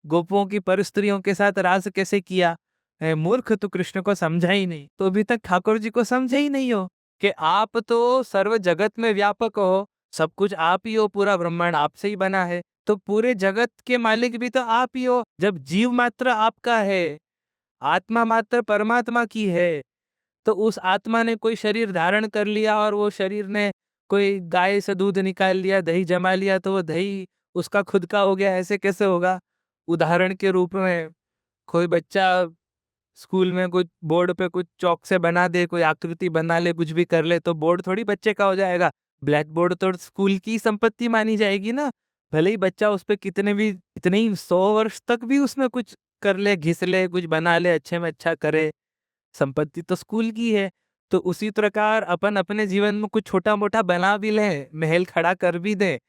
गोपों की परस्त्रियों के साथ रास कैसे किया है। मूर्ख, तो कृष्ण को समझा ही नहीं, तो अभी तक ठाकुर जी को समझे ही नहीं हो कि आप तो सर्व जगत में व्यापक हो, सब कुछ आप ही हो, पूरा ब्रह्मांड आपसे ही बना है, तो पूरे जगत के मालिक भी तो आप ही हो। जब जीव मात्र आपका है, आत्मा मात्र परमात्मा की है, तो उस आत्मा ने कोई शरीर धारण कर लिया और वो शरीर ने कोई गाय से दूध निकाल लिया, दही जमा लिया, तो वो दही उसका खुद का हो गया, ऐसे कैसे होगा। उदाहरण के रूप में कोई बच्चा स्कूल में कुछ बोर्ड पे कुछ चौक से बना दे, कोई आकृति बना ले, कुछ भी कर ले, तो बोर्ड थोड़ी बच्चे का हो जाएगा। ब्लैक बोर्ड तो स्कूल की संपत्ति मानी जाएगी ना। भले ही बच्चा उस पे कितने ही 100 वर्ष तक भी उसमें कुछ कर ले, घिस ले, कुछ बना ले, अच्छे में अच्छा करे, संपत्ति तो स्कूल की है। तो उसी प्रकार अपन अपने जीवन में कुछ छोटा मोटा बना भी ले, महल खड़ा कर भी दे,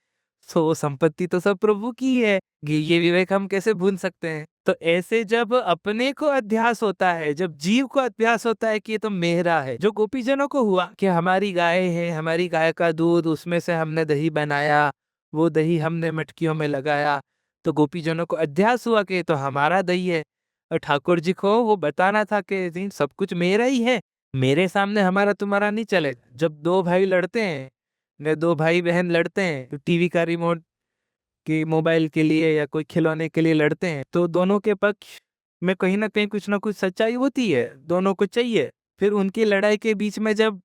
तो संपत्ति तो सब प्रभु की है। ये विवेक हम कैसे भूल सकते हैं। तो ऐसे जब अपने को अध्यास होता है, जब जीव को अध्यास होता है कि ये तो मेरा है, जो गोपीजनों को हुआ कि हमारी गाय है, हमारी गाय का दूध, उसमें से हमने दही बनाया, वो दही हमने मटकियों में लगाया, तो गोपीजनों को अध्यास हुआ कि ये तो हमारा दही है। और ठाकुर जी को वो बताना था कि नहीं, सब कुछ मेरा ही है, मेरे सामने हमारा तुम्हारा नहीं चलेगा। जब दो भाई लड़ते हैं, ने दो भाई बहन लड़ते हैं, तो टीवी का रिमोट कि मोबाइल के लिए या कोई खिलौने के लिए लड़ते हैं, तो दोनों के पक्ष में कहीं ना कहीं कुछ ना कुछ सच्चाई होती है, दोनों को चाहिए। फिर उनकी लड़ाई के बीच में जब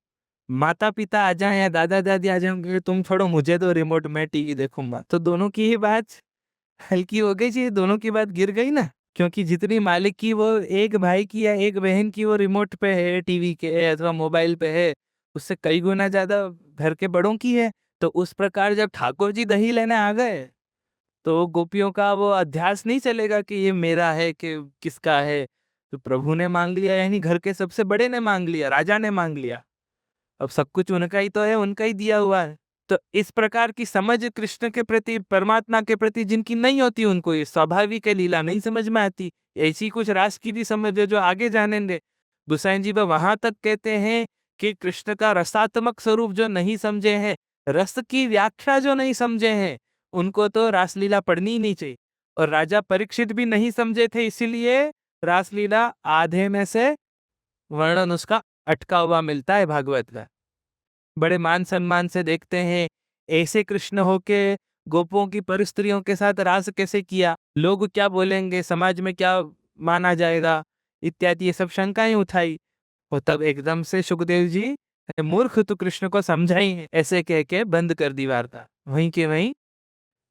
माता पिता आ जाए या दादा दादी आ जाएंगे, तुम छोड़ो मुझे दो रिमोट, मैं टीवी देखूंगा, तो दोनों की ही बात हल्की हो गई जी, दोनों की बात गिर गई ना। क्योंकि जितनी मालिक की वो एक भाई की या एक बहन की वो रिमोट पे है, टीवी के है अथवा मोबाइल पे है, उससे कई गुना ज्यादा घर के बड़ों की है। तो उस प्रकार जब ठाकुर जी दही लेने आ गए, तो गोपियों का वो अध्यास नहीं चलेगा कि ये मेरा है कि किसका है। तो प्रभु ने मांग लिया, यानी घर के सबसे बड़े ने मांग लिया, राजा ने मांग लिया, अब सब कुछ उनका ही तो है, उनका ही दिया हुआ है। तो इस प्रकार की समझ कृष्ण के प्रति, परमात्मा के प्रति जिनकी नहीं होती, उनको ये स्वाभाविक है, लीला नहीं समझ में आती। ऐसी कुछ रास की भी समझ है जो आगे जानेंगे। गुसाई जी वहां तक कहते हैं कि कृष्ण का रसात्मक स्वरूप जो नहीं समझे हैं, रस की व्याख्या जो नहीं समझे हैं, उनको तो रासलीला पढ़नी ही नहीं चाहिए। और राजा परीक्षित भी नहीं समझे थे, इसीलिए रासलीला आधे में से वर्णन उसका अटका हुआ मिलता है भागवत का। बड़े मान सम्मान से देखते हैं, ऐसे कृष्ण होके गोपों की परस्त्रियों के साथ रास कैसे किया, लोग क्या बोलेंगे, समाज में क्या माना जाएगा, इत्यादि ये सब शंकाएं उठाई। और तब एकदम से सुखदेव जी, "अरे मूर्ख, तू कृष्ण को समझा ही है", ऐसे कह के बंद कर दी वार्ता। वहीं के वहीं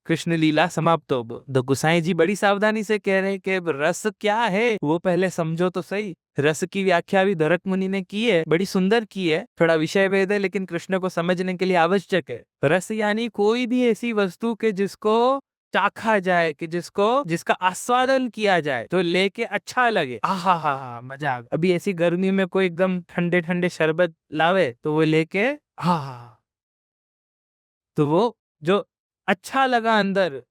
कृष्ण लीला समाप्त हो। तो गुसाई जी बड़ी सावधानी से कह रहे हैं कि रस क्या है वो पहले समझो तो सही। रस की व्याख्या भी भरत मुनि ने की है, बड़ी सुंदर की है, थोड़ा विषय भेद है लेकिन कृष्ण को समझने के लिए आवश्यक है। रस यानी कोई भी ऐसी वस्तु के जिसको चाखा जाए, कि जिसका आस्वादन किया जाए, तो लेके अच्छा लगे, आहा हा हा मजा आ गया। अभी ऐसी गर्मी में कोई एकदम ठंडे ठंडे शरबत लावे, तो वो लेके हा, तो वो जो अच्छा लगा अंदर,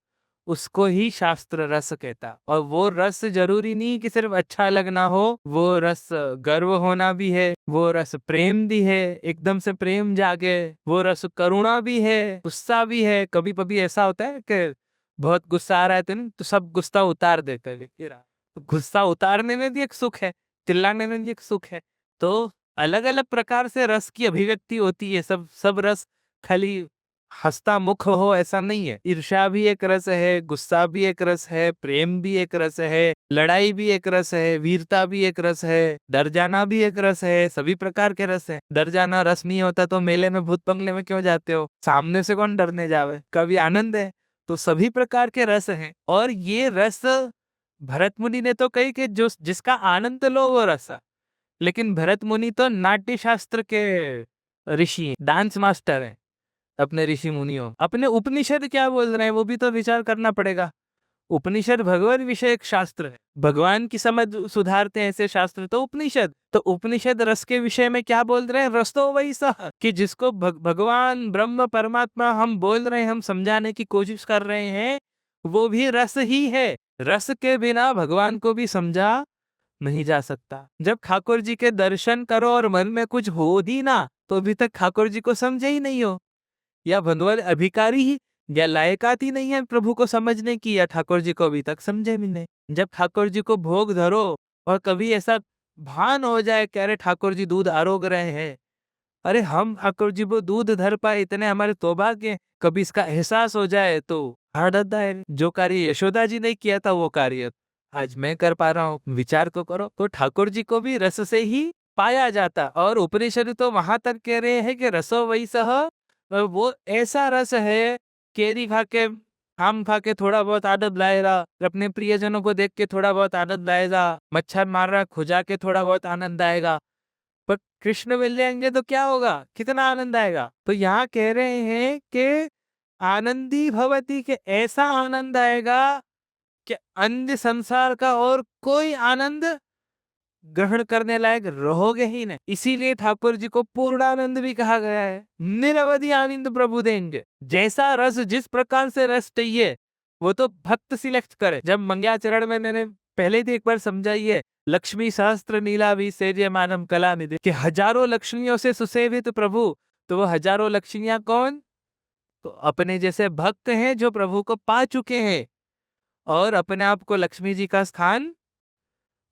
उसको ही शास्त्र रस कहता। और वो रस जरूरी नहीं कि सिर्फ अच्छा लगना हो, वो रस गर्व होना भी है, वो रस प्रेम भी है, एकदम से प्रेम जागे, वो रस करुणा भी है, गुस्सा भी है। कभी कभी ऐसा होता है कि बहुत गुस्सा आ रहा है तो सब गुस्सा उतार देते हैं, तो गुस्सा उतारने में भी एक सुख है, चिल्लाने में भी एक सुख है। तो अलग अलग प्रकार से रस की अभिव्यक्ति होती है। सब सब रस खाली हंसता मुख हो ऐसा नहीं है। ईर्ष्या भी एक रस है, गुस्सा भी एक रस है, प्रेम भी एक रस है, लड़ाई भी एक रस है, वीरता भी एक रस है, डर जाना भी एक रस है। सभी प्रकार के रस है। डर जाना रस नहीं होता तो मेले में भूत बंगले में क्यों जाते हो, सामने से कौन डरने जावे, कभी आनंद है। तो सभी प्रकार के रस हैं। और ये रस भरत मुनि ने तो कही कि जो जिसका आनंद लो वो रस है। लेकिन भरत मुनि तो नाट्य शास्त्र के ऋषि हैं, डांस मास्टर हैं। अपने ऋषि मुनियों, अपने उपनिषद क्या बोल रहे हैं वो भी तो विचार करना पड़ेगा। उपनिषद भगवत विषयक शास्त्र है, भगवान की समझ सुधारते हैं ऐसे शास्त्र तो उपनिषद। तो उपनिषद रस के विषय में क्या बोल रहे हैं, रस तो वही सा कि जिसको भगवान ब्रह्म परमात्मा हम बोल रहे हैं, हम समझाने की कोशिश कर रहे हैं, वो भी रस ही है। रस के बिना भगवान को भी समझा नहीं जा सकता। जब ठाकुर जी के दर्शन करो और मन में कुछ हो ही ना, तो अभी तक ठाकुर जी को समझे ही नहीं हो, या भगवान अभिकारी ही या लायकात ही नहीं है प्रभु को समझने की, या ठाकुर जी को अभी तक समझे भी नहीं। जब ठाकुर जी को भोग धरो और कभी ऐसा भान हो जाए कि अरे ठाकुर जी दूध आरोग रहे हैं, अरे हम ठाकुर जी को दूध धर पाए इतने हमारे तौबा के, कभी इसका एहसास हो जाए तो आनंद है। जो कार्य यशोदा जी ने किया था वो कार्य आज मैं कर पा रहा हूँ, विचार तो करो। तो ठाकुर जी को भी रस से ही पाया जाता, और उपनिषद तो वहां तक कह रहे हैं कि रसो वही सह, वो ऐसा रस है, केरी खा के आम खा के थोड़ा बहुत आनंद लाएगा, अपने प्रियजनों को देख के थोड़ा बहुत आनंद लाएगा, मच्छर मार रहा खुजा के थोड़ा बहुत आनंद आएगा, पर कृष्ण मिल जाएंगे तो क्या होगा, कितना आनंद आएगा। तो यहाँ कह रहे हैं कि आनंदी भवती, के ऐसा आनंद आएगा कि अन्य संसार का और कोई आनंद ग्रहण करने लायक रहोगे ही नहीं। इसीलिए ठाकुर जी को पूर्णानंद भी कहा गया है, निरवधि आनंद प्रभु देंगे। जैसा रस, जिस प्रकार से रस चाहिए वो तो भक्त सिलेक्ट करे। जब मंगलाचरण में मैंने पहले भी एक बार समझाई है, लक्ष्मी सहस्त्र नीला भी सेव्य मानम कला निधि, कि हजारों लक्ष्मियों से सुसेवित प्रभु, तो वो हजारों लक्ष्मियां कौन, तो अपने जैसे भक्त हैं जो प्रभु को पा चुके हैं और अपने आप को लक्ष्मी जी का स्थान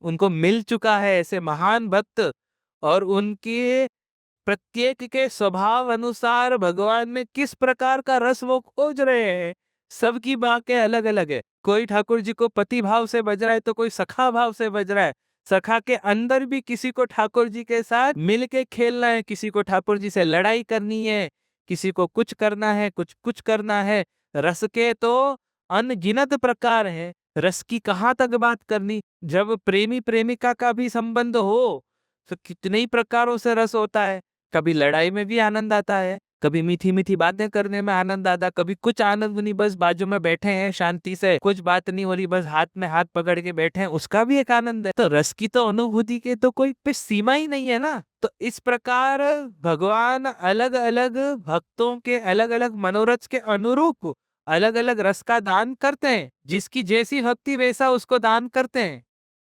उनको मिल चुका है, ऐसे महान भक्त। और उनके प्रत्येक के स्वभाव अनुसार भगवान में किस प्रकार का रस वो खोज रहे हैं, सबकी बातें अलग अलग है। कोई ठाकुर जी को पति भाव से बज रहा है तो कोई सखा भाव से बज रहा है। सखा के अंदर भी किसी को ठाकुर जी के साथ मिल के खेलना है, किसी को ठाकुर जी से लड़ाई करनी है, किसी को कुछ करना है, कुछ कुछ करना है। रस के तो अनगिनत प्रकार हैं, रस की कहाँ तक बात करनी। जब प्रेमी प्रेमिका का भी संबंध हो तो कितने ही प्रकारों से रस होता है। कभी लड़ाई में भी आनंद आता है, कभी मीठी मीठी बातें करने में आनंद आता, कभी कुछ आनंद नहीं, बस बाजू में बैठे हैं शांति से, कुछ बात नहीं हो रही, बस हाथ में हाथ पकड़ के बैठे हैं, उसका भी एक आनंद है। तो रस की तो अनुभूति के तो कोई पे सीमा ही नहीं है ना। तो इस प्रकार भगवान अलग अलग भक्तों के अलग अलग मनोरथ के अनुरूप अलग अलग रस का दान करते हैं, जिसकी जैसी भक्ति वैसा उसको दान करते हैं।